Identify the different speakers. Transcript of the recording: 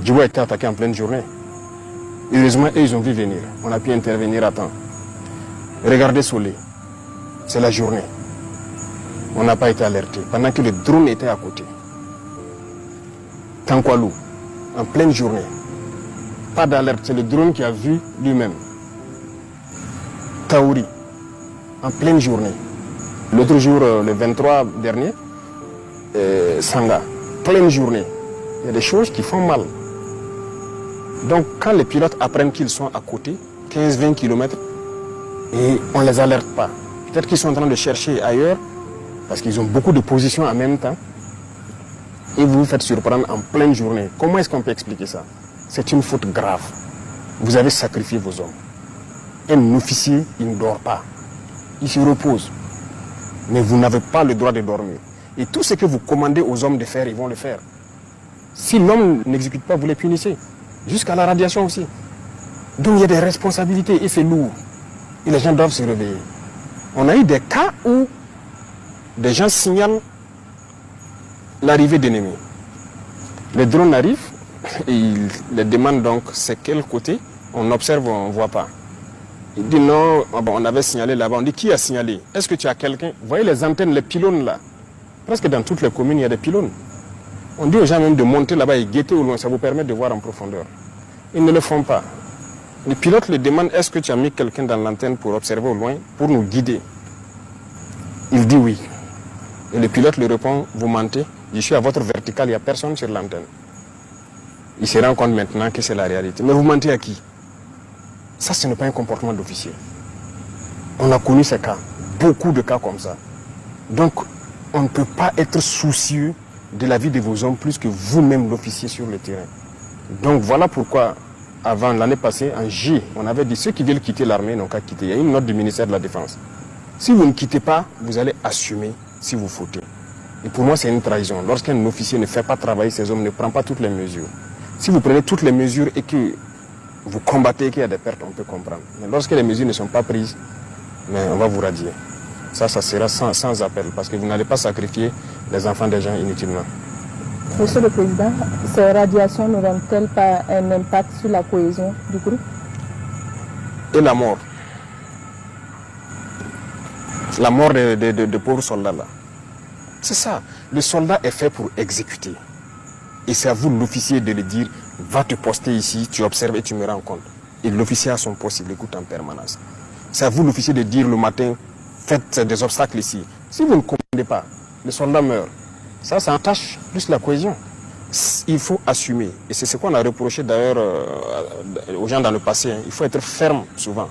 Speaker 1: Djibo a été attaqué en pleine journée. Heureusement, eux, ils ont vu venir. On a pu intervenir à temps. Regardez Solé. C'est la journée. On n'a pas été alerté. Pendant que le drone était à côté. Tankwalou, en pleine journée. Pas d'alerte. C'est le drone qui a vu lui-même. Taouri, en pleine journée. L'autre jour, le 23 dernier, Sanga, pleine journée. Il y a des choses qui font mal. Donc quand les pilotes apprennent qu'ils sont à côté, 15-20 km, et on ne les alerte pas. Peut-être qu'ils sont en train de chercher ailleurs, parce qu'ils ont beaucoup de positions en même temps, et vous vous faites surprendre en pleine journée. Comment est-ce qu'on peut expliquer ça? C'est une faute grave. Vous avez sacrifié vos hommes. Un officier, il ne dort pas. Il se repose. Mais vous n'avez pas le droit de dormir. Et tout ce que vous commandez aux hommes de faire, ils vont le faire. Si l'homme n'exécute pas, vous les punissez. Jusqu'à la radiation aussi. Donc il y a des responsabilités et c'est lourd. Et les gens doivent se réveiller. On a eu des cas où des gens signalent l'arrivée d'ennemis. Les drones arrivent et ils les demandent donc c'est quel côté. On observe, on ne voit pas. Il dit non, on avait signalé là-bas. On dit qui a signalé? Est-ce que tu as quelqu'un? Vous voyez les antennes, les pylônes là? Presque dans toutes les communes, il y a des pylônes. On dit aux gens même de monter là-bas et guetter au loin, ça vous permet de voir en profondeur. Ils ne le font pas. Les pilotes le demandent, est-ce que tu as mis quelqu'un dans l'antenne pour observer au loin, pour nous guider? Il dit oui. Et le pilote lui répond, vous mentez, je suis à votre verticale, il n'y a personne sur l'antenne. Il se rend compte maintenant que c'est la réalité. Mais vous mentez à qui? Ça, ce n'est pas un comportement d'officier. On a connu ces cas, beaucoup de cas comme ça. Donc, on ne peut pas être soucieux de la vie de vos hommes plus que vous-même l'officier sur le terrain. Donc voilà pourquoi, avant l'année passée, en J, on avait dit ceux qui veulent quitter l'armée n'ont qu'à quitter. Il y a une note du ministère de la Défense. Si vous ne quittez pas, vous allez assumer si vous fautez. Et pour moi, c'est une trahison. Lorsqu'un officier ne fait pas travailler ses hommes, ne prend pas toutes les mesures. Si vous prenez toutes les mesures et que vous combattez et qu'il y a des pertes, on peut comprendre. Mais lorsque les mesures ne sont pas prises, mais on va vous radier. Ça sera sans appel, parce que vous n'allez pas sacrifier les enfants des gens inutilement.
Speaker 2: Monsieur le Président, ces radiations n'auront-elles pas un impact sur la cohésion du groupe?
Speaker 1: Et la mort. La mort de pauvres soldats là. C'est ça. Le soldat est fait pour exécuter. Et c'est à vous, l'officier, de le dire, va te poster ici, tu observes et tu me rends compte. Et l'officier à son poste, il écoute en permanence. C'est à vous, l'officier, de dire le matin, faites des obstacles ici. Si vous ne comprenez pas, le soldat meurt. Ça entache plus la cohésion. Il faut assumer. Et c'est ce qu'on a reproché d'ailleurs aux gens dans le passé. Il faut être ferme souvent.